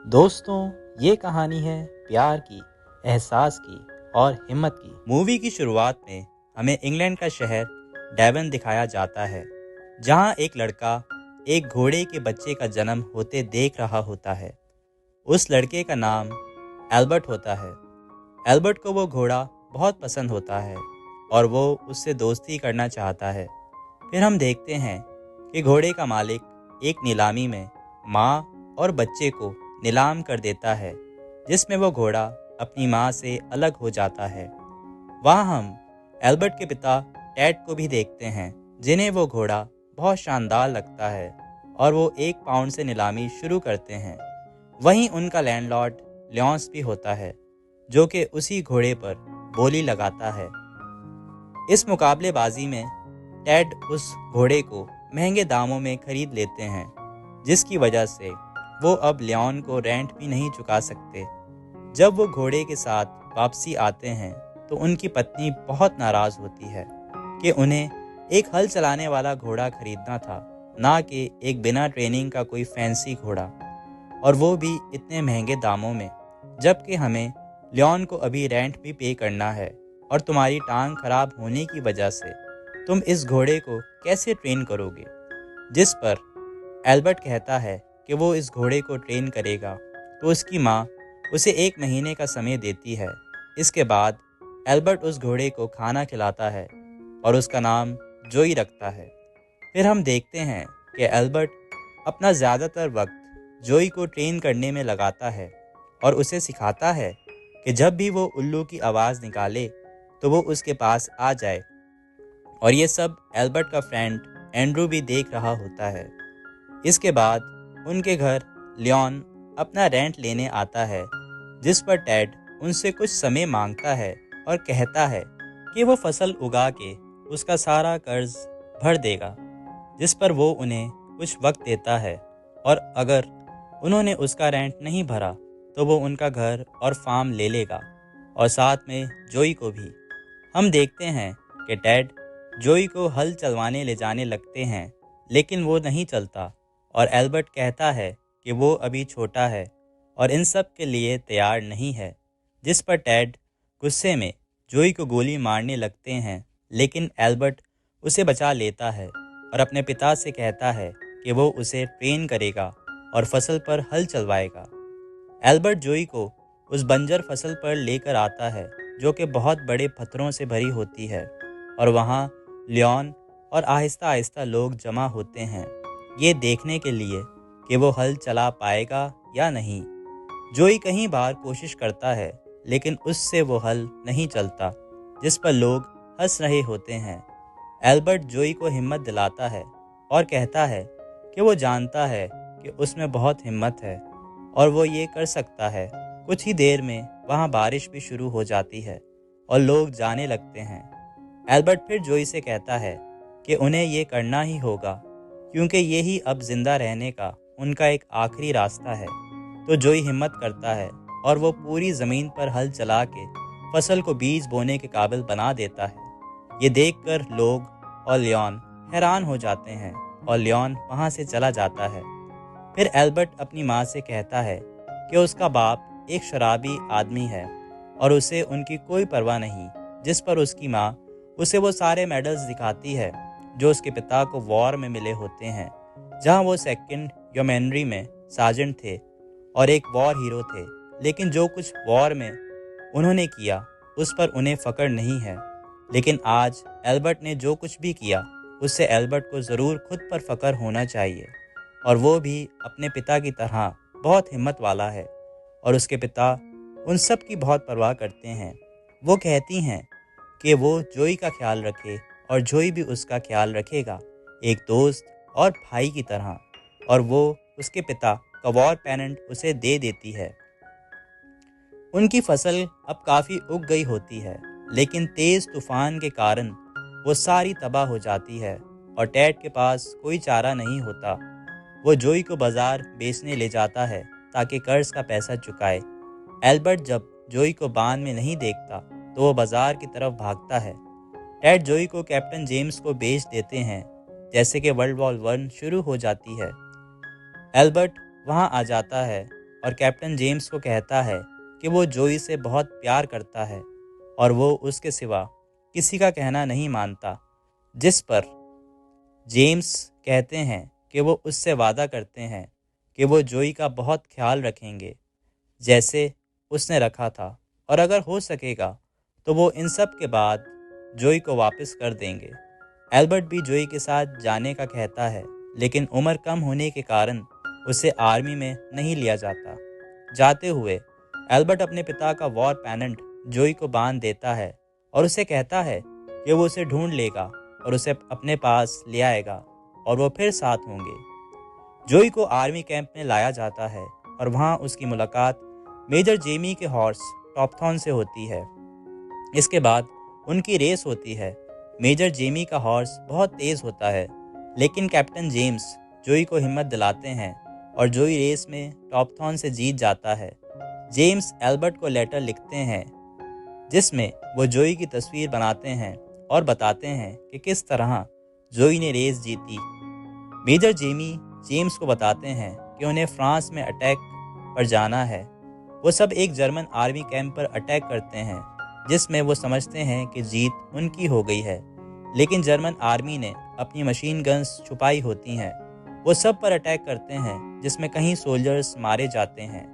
दोस्तों, ये कहानी है प्यार की, एहसास की और हिम्मत की। मूवी की शुरुआत में हमें इंग्लैंड का शहर डेवन दिखाया जाता है, जहां एक लड़का एक घोड़े के बच्चे का जन्म होते देख रहा होता है। उस लड़के का नाम एल्बर्ट होता है। एल्बर्ट को वो घोड़ा बहुत पसंद होता है और वो उससे दोस्ती करना चाहता है। फिर हम देखते हैं कि घोड़े का मालिक एक नीलामी में माँ और बच्चे को नीलाम कर देता है, जिसमें वो घोड़ा अपनी माँ से अलग हो जाता है। वहाँ हम एल्बर्ट के पिता टेड को भी देखते हैं, जिन्हें वो घोड़ा बहुत शानदार लगता है और वो 1 पाउंड से नीलामी शुरू करते हैं। वहीं उनका लैंडलॉर्ड लियोन्स भी होता है, जो कि उसी घोड़े पर बोली लगाता है। इस मुकाबलेबाजी में टेड उस घोड़े को महंगे दामों में खरीद लेते हैं, जिसकी वजह से वो अब लियोन को रेंट भी नहीं चुका सकते। जब वो घोड़े के साथ वापसी आते हैं तो उनकी पत्नी बहुत नाराज़ होती है कि उन्हें एक हल चलाने वाला घोड़ा खरीदना था, ना कि एक बिना ट्रेनिंग का कोई फैंसी घोड़ा, और वो भी इतने महंगे दामों में। जबकि हमें लियोन को अभी रेंट भी पे करना है और तुम्हारी टांग खराब होने की वजह से तुम इस घोड़े को कैसे ट्रेन करोगे। जिस पर एल्बर्ट कहता है कि वो इस घोड़े को ट्रेन करेगा, तो उसकी माँ उसे 1 महीने का समय देती है। इसके बाद एल्बर्ट उस घोड़े को खाना खिलाता है और उसका नाम जोई रखता है। फिर हम देखते हैं कि एल्बर्ट अपना ज़्यादातर वक्त जोई को ट्रेन करने में लगाता है और उसे सिखाता है कि जब भी वो उल्लू की आवाज़ निकाले तो वो उसके पास आ जाए। और ये सब एल्बर्ट का फ्रेंड एंड्रू भी देख रहा होता है। इसके बाद उनके घर लियोन अपना रेंट लेने आता है, जिस पर टेड उनसे कुछ समय मांगता है और कहता है कि वो फसल उगा के उसका सारा कर्ज भर देगा, जिस पर वो उन्हें कुछ वक्त देता है और अगर उन्होंने उसका रेंट नहीं भरा तो वो उनका घर और फार्म ले लेगा और साथ में जोई को भी। हम देखते हैं कि टेड जोई को हल चलवाने ले जाने लगते हैं, लेकिन वो नहीं चलता और एल्बर्ट कहता है कि वो अभी छोटा है और इन सब के लिए तैयार नहीं है। जिस पर टेड गुस्से में जोई को गोली मारने लगते हैं, लेकिन एल्बर्ट उसे बचा लेता है और अपने पिता से कहता है कि वो उसे ट्रेन करेगा और फसल पर हल चलवाएगा। एल्बर्ट जोई को उस बंजर फसल पर लेकर आता है, जो कि बहुत बड़े पत्थरों से भरी होती है, और वहाँ लियोन और आहिस्ता आहिस्ता लोग जमा होते हैं, ये देखने के लिए कि वो हल चला पाएगा या नहीं। जोई कई बार कोशिश करता है, लेकिन उससे वो हल नहीं चलता, जिस पर लोग हंस रहे होते हैं। एल्बर्ट जोई को हिम्मत दिलाता है और कहता है कि वो जानता है कि उसमें बहुत हिम्मत है और वो ये कर सकता है। कुछ ही देर में वहाँ बारिश भी शुरू हो जाती है और लोग जाने लगते हैं। एल्बर्ट फिर जोई से कहता है कि उन्हें ये करना ही होगा, क्योंकि यही अब जिंदा रहने का उनका एक आखिरी रास्ता है। तो जोई हिम्मत करता है और वो पूरी ज़मीन पर हल चला के फसल को बीज बोने के काबिल बना देता है। ये देखकर लोग और लियोन हैरान हो जाते हैं और लियोन वहाँ से चला जाता है। फिर एल्बर्ट अपनी माँ से कहता है कि उसका बाप एक शराबी आदमी है और उसे उनकी कोई परवाह नहीं, जिस पर उसकी माँ उसे वो सारे मेडल्स दिखाती है जो उसके पिता को वॉर में मिले होते हैं, जहाँ वो 2nd येमेनरी में सार्जेंट थे और एक वॉर हीरो थे। लेकिन जो कुछ वॉर में उन्होंने किया उस पर उन्हें फ़ख्र नहीं है। लेकिन आज एल्बर्ट ने जो कुछ भी किया उससे एल्बर्ट को ज़रूर खुद पर फ़ख्र होना चाहिए, और वो भी अपने पिता की तरह बहुत हिम्मत वाला है और उसके पिता उन सब की बहुत परवाह करते हैं। वो कहती हैं कि वो जोई का ख्याल रखे और जोई भी उसका ख्याल रखेगा, एक दोस्त और भाई की तरह, और वो उसके पिता का वॉर पेनेंट उसे दे देती है। उनकी फसल अब काफ़ी उग गई होती है, लेकिन तेज़ तूफान के कारण वो सारी तबाह हो जाती है और टेड के पास कोई चारा नहीं होता। वो जोई को बाजार बेचने ले जाता है ताकि कर्ज का पैसा चुकाए। एल्बर्ट जब जोई को बांध में नहीं देखता तो वो बाजार की तरफ भागता है। टेड जोई को कैप्टन जेम्स को बेच देते हैं। जैसे कि वर्ल्ड वॉर 1 शुरू हो जाती है, एल्बर्ट वहां आ जाता है और कैप्टन जेम्स को कहता है कि वो जोई से बहुत प्यार करता है और वो उसके सिवा किसी का कहना नहीं मानता, जिस पर जेम्स कहते हैं कि वो उससे वादा करते हैं कि वो जोई का बहुत ख्याल रखेंगे जैसे उसने रखा था, और अगर हो सकेगा तो वो इन सब के बाद जोई को वापस कर देंगे। एल्बर्ट भी जोई के साथ जाने का कहता है, लेकिन उम्र कम होने के कारण उसे आर्मी में नहीं लिया जाता। जाते हुए एल्बर्ट अपने पिता का वॉर पैनेंट जोई को बांध देता है और उसे कहता है कि वो उसे ढूंढ लेगा और उसे अपने पास ले आएगा और वो फिर साथ होंगे। जोई को आर्मी कैंप में लाया जाता है और वहाँ उसकी मुलाकात मेजर जेमी के हॉर्स टॉपथॉर्न से होती है। इसके बाद उनकी रेस होती है। मेजर जेमी का हॉर्स बहुत तेज होता है, लेकिन कैप्टन जेम्स जोई को हिम्मत दिलाते हैं और जोई रेस में टॉपथॉर्न से जीत जाता है। जेम्स एल्बर्ट को लेटर लिखते हैं जिसमें वो जोई की तस्वीर बनाते हैं और बताते हैं कि किस तरह जोई ने रेस जीती। मेजर जेमी जेम्स को बताते हैं कि उन्हें फ्रांस में अटैक पर जाना है। वो सब एक जर्मन आर्मी कैंप पर अटैक करते हैं जिसमें वो समझते हैं कि जीत उनकी हो गई है, लेकिन जर्मन आर्मी ने अपनी मशीन गन्स छुपाई होती हैं। वो सब पर अटैक करते हैं जिसमें कई सोल्जर्स मारे जाते हैं।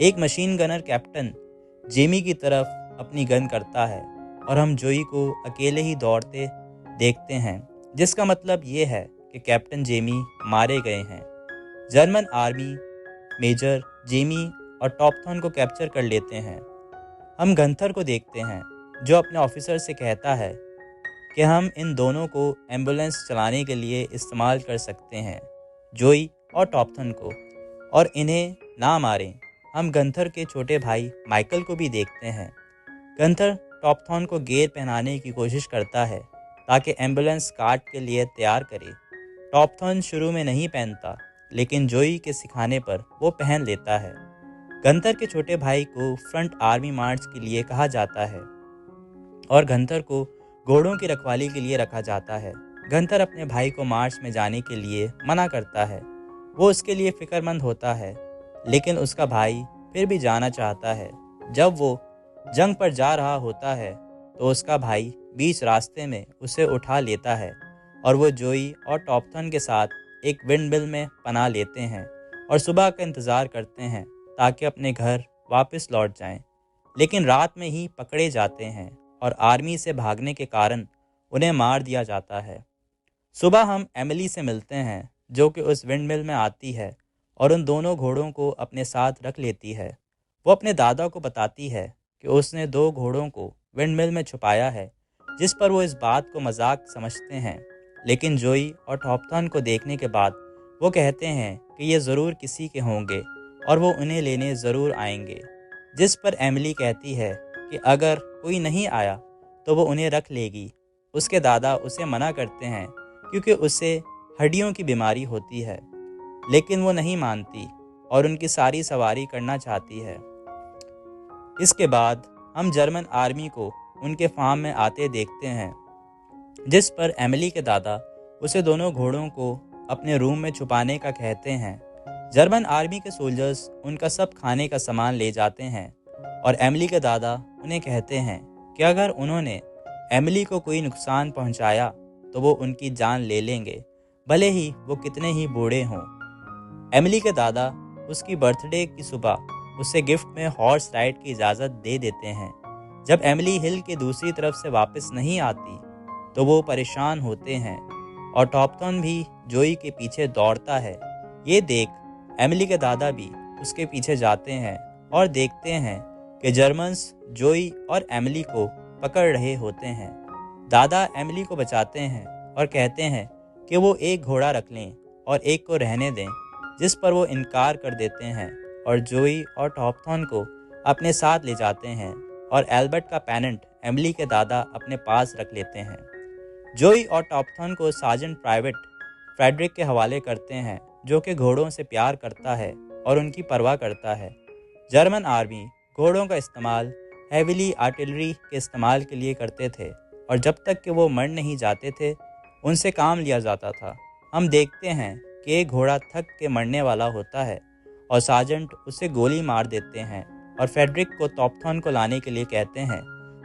एक मशीन गनर कैप्टन जेमी की तरफ अपनी गन करता है और हम जोई को अकेले ही दौड़ते देखते हैं, जिसका मतलब ये है कि कैप्टन जेमी मारे गए हैं। जर्मन आर्मी मेजर जेमी और टॉपथॉर्न को कैप्चर कर लेते हैं। हम गंथर को देखते हैं जो अपने ऑफिसर से कहता है कि हम इन दोनों को एम्बुलेंस चलाने के लिए इस्तेमाल कर सकते हैं, जोई और टॉपथॉर्न को, और इन्हें ना मारें। हम गंथर के छोटे भाई माइकल को भी देखते हैं। गंथर टॉपथॉर्न को गियर पहनाने की कोशिश करता है ताकि एम्बुलेंस कार्ट के लिए तैयार करे। टॉपथॉर्न शुरू में नहीं पहनता, लेकिन जोई के सिखाने पर वो पहन लेता है। गंथर के छोटे भाई को फ्रंट आर्मी मार्च के लिए कहा जाता है और गंथर को घोड़ों की रखवाली के लिए रखा जाता है। गंथर अपने भाई को मार्च में जाने के लिए मना करता है। वो उसके लिए फिक्रमंद होता है, लेकिन उसका भाई फिर भी जाना चाहता है। जब वो जंग पर जा रहा होता है तो उसका भाई बीच रास्ते में उसे उठा लेता है और वो जोई और टॉपथॉर्न के साथ एक विंडमिल में पनाह लेते हैं और सुबह का इंतज़ार करते हैं ताकि अपने घर वापस लौट जाएं। लेकिन रात में ही पकड़े जाते हैं और आर्मी से भागने के कारण उन्हें मार दिया जाता है। सुबह हम एमिली से मिलते हैं जो कि उस विंडमिल में आती है और उन दोनों घोड़ों को अपने साथ रख लेती है। वो अपने दादा को बताती है कि उसने 2 घोड़ों को विंडमिल में छुपाया है, जिस पर वो इस बात को मजाक समझते हैं। लेकिन जोई और टॉपथॉर्न को देखने के बाद वो कहते हैं कि ये ज़रूर किसी के होंगे और वो उन्हें लेने ज़रूर आएंगे, जिस पर एमिली कहती है कि अगर कोई नहीं आया तो वो उन्हें रख लेगी। उसके दादा उसे मना करते हैं क्योंकि उसे हड्डियों की बीमारी होती है, लेकिन वो नहीं मानती और उनकी सारी सवारी करना चाहती है। इसके बाद हम जर्मन आर्मी को उनके फार्म में आते देखते हैं, जिस पर एमिली के दादा उसे दोनों घोड़ों को अपने रूम में छुपाने का कहते हैं। जर्मन आर्मी के सोल्जर्स उनका सब खाने का सामान ले जाते हैं और एमिली के दादा उन्हें कहते हैं कि अगर उन्होंने एमिली को कोई नुकसान पहुंचाया तो वो उनकी जान ले लेंगे, भले ही वो कितने ही बूढ़े हों। एमिली के दादा उसकी बर्थडे की सुबह उसे गिफ्ट में हॉर्स राइड की इजाज़त दे देते हैं। जब एमिली हिल के दूसरी तरफ से वापस नहीं आती तो वो परेशान होते हैं और टॉपथॉर्न भी जोई के पीछे दौड़ता है। ये देख एमिली के दादा भी उसके पीछे जाते हैं और देखते हैं कि जर्मन्स जोई और एमिली को पकड़ रहे होते हैं। दादा एमिली को बचाते हैं और कहते हैं कि वो एक घोड़ा रख लें और एक को रहने दें, जिस पर वो इनकार कर देते हैं और जोई और टॉपथॉर्न को अपने साथ ले जाते हैं और एल्बर्ट का पेनेंट एमिली के दादा अपने पास रख लेते हैं। जोई और टॉपथॉर्न को सार्जेंट प्राइवेट फ्रेडरिक के हवाले करते हैं, जो कि घोड़ों से प्यार करता है और उनकी परवाह करता है। जर्मन आर्मी घोड़ों का इस्तेमाल हैवीली आर्टिलरी के इस्तेमाल के लिए करते थे और जब तक कि वो मर नहीं जाते थे उनसे काम लिया जाता था। हम देखते हैं कि एक घोड़ा थक के मरने वाला होता है और सार्जेंट उसे गोली मार देते हैं और फ्रेडरिक को टॉपथॉर्न को लाने के लिए कहते हैं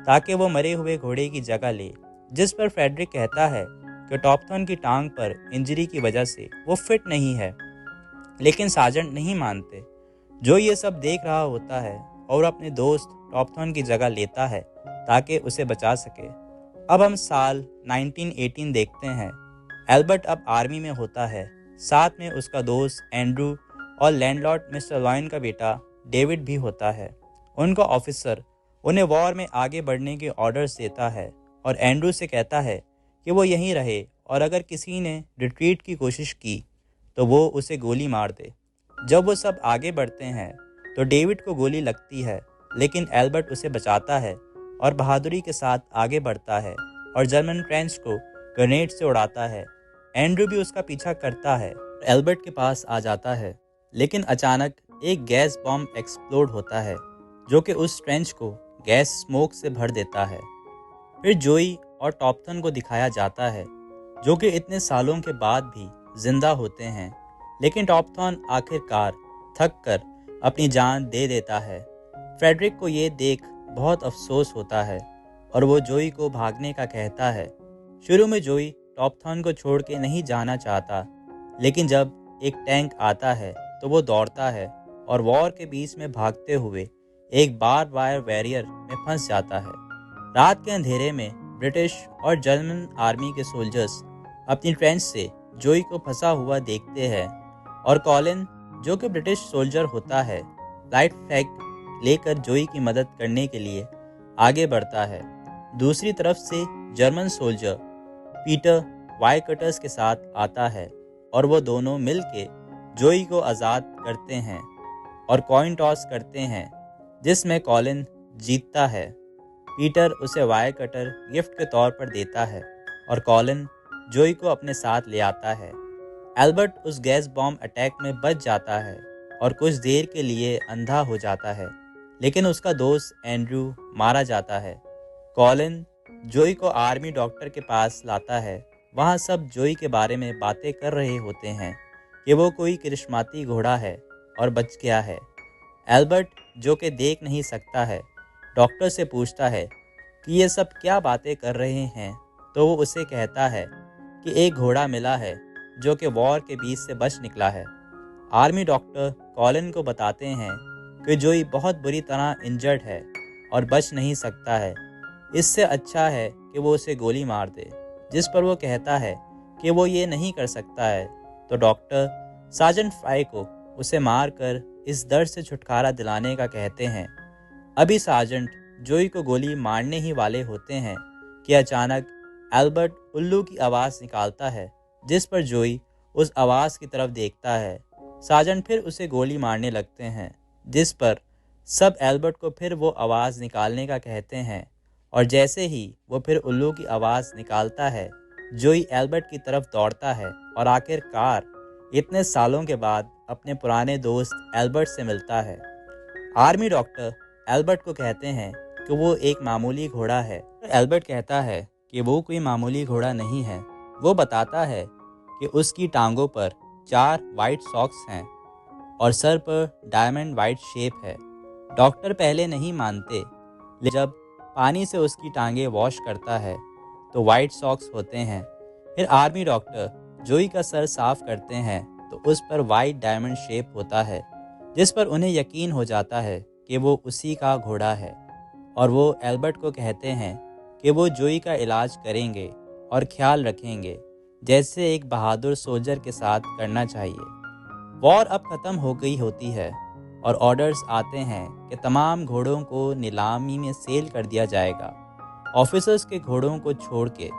ताकि वो मरे हुए घोड़े की जगह ले, जिस पर फ्रेडरिक कहता है कि टॉपथॉर्न की टांग पर इंजरी की वजह से वो फिट नहीं है, लेकिन सार्जेंट नहीं मानते। जो ये सब देख रहा होता है और अपने दोस्त टॉपथॉर्न की जगह लेता है ताकि उसे बचा सके। अब हम साल 1918 देखते हैं। एल्बर्ट अब आर्मी में होता है, साथ में उसका दोस्त एंड्रू और लैंडलॉर्ड मिस्टर लॉयन का बेटा डेविड भी होता है। उनका ऑफिसर उन्हें वॉर में आगे बढ़ने के ऑर्डर्स देता है और एंड्रू से कहता है कि वो यहीं रहे और अगर किसी ने रिट्रीट की कोशिश की तो वो उसे गोली मार दे। जब वो सब आगे बढ़ते हैं तो डेविड को गोली लगती है, लेकिन एल्बर्ट उसे बचाता है और बहादुरी के साथ आगे बढ़ता है और जर्मन ट्रेंच को ग्रेनेड से उड़ाता है। एंड्रू भी उसका पीछा करता है, एल्बर्ट के पास आ जाता है, लेकिन अचानक एक गैस बॉम्ब एक्सप्लोड होता है जो कि उस ट्रेंच को गैस स्मोक से भर देता है। फिर जोई और टॉपथॉर्न को दिखाया जाता है जो कि इतने सालों के बाद भी जिंदा होते हैं, लेकिन टॉपथॉर्न आखिरकार थक कर अपनी जान दे देता है। फ्रेडरिक को ये देख बहुत अफसोस होता है और वो जोई को भागने का कहता है। शुरू में जोई टॉपथॉर्न को छोड़ के नहीं जाना चाहता, लेकिन जब एक टैंक आता है तो वो दौड़ता है और वॉर के बीच में भागते हुए एक बार वायर बैरियर में फंस जाता है। रात के अंधेरे में ब्रिटिश और जर्मन आर्मी के सोल्जर्स अपनी ट्रेंच से जोई को फंसा हुआ देखते हैं और कॉलिन, जो कि ब्रिटिश सोल्जर होता है, लाइट फ्लैग लेकर जोई की मदद करने के लिए आगे बढ़ता है। दूसरी तरफ से German soldier Peter wire cutters के साथ आता है और वो दोनों मिलके जोई को आज़ाद करते हैं और कॉइन टॉस करते हैं, जिसमें कॉलिन जीतता है। पीटर उसे वायर कटर गिफ्ट के तौर पर देता है और कॉलिन जोई को अपने साथ ले आता है। एल्बर्ट उस गैस बॉम्ब अटैक में बच जाता है और कुछ देर के लिए अंधा हो जाता है, लेकिन उसका दोस्त एंड्रू मारा जाता है। कॉलिन जोई को आर्मी डॉक्टर के पास लाता है। वहाँ सब जोई के बारे में बातें कर रहे होते हैं कि वो कोई करिश्माती घोड़ा है और बच गया है। एल्बर्ट, जो कि देख नहीं सकता है, डॉक्टर से पूछता है कि ये सब क्या बातें कर रहे हैं, तो वो उसे कहता है कि एक घोड़ा मिला है जो कि वॉर के बीच से बच निकला है। आर्मी डॉक्टर कॉलिन को बताते हैं कि जोई बहुत बुरी तरह इंजर्ड है और बच नहीं सकता है, इससे अच्छा है कि वो उसे गोली मार दे, जिस पर वो कहता है कि वो ये नहीं कर सकता है। तो डॉक्टर सार्जेंट फ्राई को उसे मारकर इस दर्द से छुटकारा दिलाने का कहते हैं। अभी सार्जेंट जोई को गोली मारने ही वाले होते हैं कि अचानक एल्बर्ट उल्लू की आवाज़ निकालता है, जिस पर जोई उस आवाज़ की तरफ देखता है। सार्जेंट फिर उसे गोली मारने लगते हैं, जिस पर सब एल्बर्ट को फिर वो आवाज़ निकालने का कहते हैं और जैसे ही वो फिर उल्लू की आवाज़ निकालता है, जोई एल्बर्ट की तरफ दौड़ता है और आखिरकार इतने सालों के बाद अपने पुराने दोस्त एल्बर्ट से मिलता है। आर्मी डॉक्टर एल्बर्ट को कहते हैं कि वो एक मामूली घोड़ा है। एल्बर्ट कहता है कि वो कोई मामूली घोड़ा नहीं है। वो बताता है कि उसकी टांगों पर 4 वाइट सॉक्स हैं और सर पर डायमंड वाइट शेप है। डॉक्टर पहले नहीं मानते, लेकिन जब पानी से उसकी टांगें वॉश करता है तो वाइट सॉक्स होते हैं। फिर आर्मी डॉक्टर जोई का सर साफ करते हैं तो उस पर वाइट डायमंड शेप होता है, जिस पर उन्हें यकीन हो जाता है कि वो उसी का घोड़ा है और वो एल्बर्ट को कहते हैं कि वो जोई का इलाज करेंगे और ख्याल रखेंगे, जैसे एक बहादुर सोल्जर के साथ करना चाहिए। वॉर अब ख़त्म हो गई होती है और ऑर्डर्स आते हैं कि तमाम घोड़ों को नीलामी में सेल कर दिया जाएगा, ऑफिसर्स के घोड़ों को छोड़ के,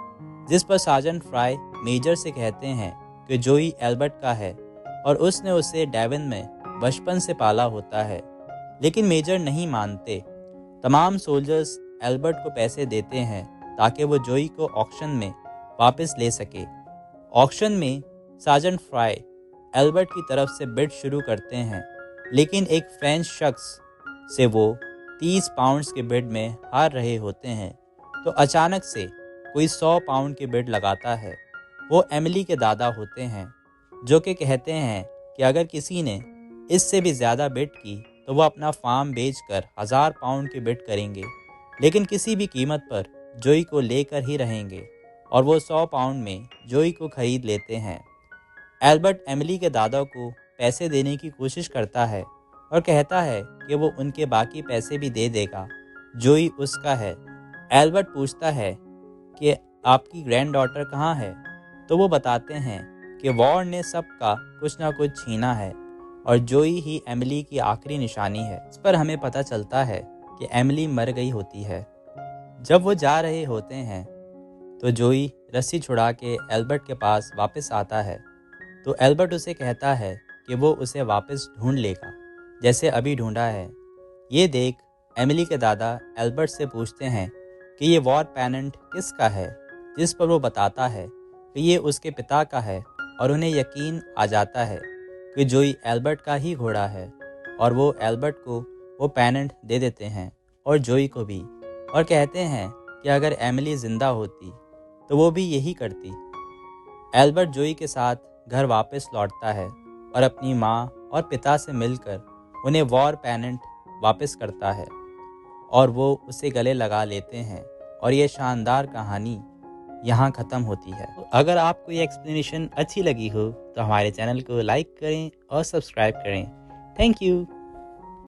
जिस पर सार्जेंट फ्राई मेजर से कहते हैं कि जोई एल्बर्ट का है और उसने उसे डेवन में बचपन से पाला होता है। लेकिन मेजर नहीं मानते। तमाम सोल्जर्स एल्बर्ट को पैसे देते हैं ताकि वो जोई को ऑक्शन में वापस ले सके। ऑक्शन में सार्जेंट फ्राई एल्बर्ट की तरफ से बिड शुरू करते हैं, लेकिन एक फ्रेंच शख्स से वो 30 पाउंड्स के बिड में हार रहे होते हैं। तो अचानक से कोई 100 पाउंड की बिड लगाता है। वो एमिली के दादा होते हैं, जो कि कहते हैं कि अगर किसी ने इससे भी ज़्यादा बिड की तो वो अपना फार्म बेचकर 1000 पाउंड की बिड करेंगे, लेकिन किसी भी कीमत पर जोई को लेकर ही रहेंगे और वो 100 पाउंड में जोई को खरीद लेते हैं। एल्बर्ट एमिली के दादा को पैसे देने की कोशिश करता है और कहता है कि वो उनके बाकी पैसे भी दे देगा, जोई उसका है। एल्बर्ट पूछता है कि आपकी ग्रैंड डॉटर कहाँ है, तो वो बताते हैं कि वॉर ने सबका कुछ ना कुछ छीना है और जोई ही एमिली की आखिरी निशानी है। इस पर हमें पता चलता है कि एमिली मर गई होती है। जब वो जा रहे होते हैं तो जोई रस्सी छुड़ा के एल्बर्ट के पास वापस आता है, तो एल्बर्ट उसे कहता है कि वो उसे वापस ढूंढ लेगा जैसे अभी ढूंढा है। ये देख एमिली के दादा एल्बर्ट से पूछते हैं कि ये वॉर पेनेंट किसका है, जिस पर वो बताता है कि ये उसके पिता का है और उन्हें यकीन आ जाता है कि जोई एल्बर्ट का ही घोड़ा है और वो एल्बर्ट को वो पेनेंट दे देते हैं और जोई को भी, और कहते हैं कि अगर एमिली ज़िंदा होती तो वो भी यही करती। एल्बर्ट जोई के साथ घर वापस लौटता है और अपनी माँ और पिता से मिलकर उन्हें वॉर पेनेंट वापस करता है और वो उसे गले लगा लेते हैं और ये शानदार कहानी यहाँ ख़त्म होती है। तो अगर आपको ये एक्सप्लेनेशन अच्छी लगी हो तो हमारे चैनल को लाइक करें और सब्सक्राइब करें। Thank you.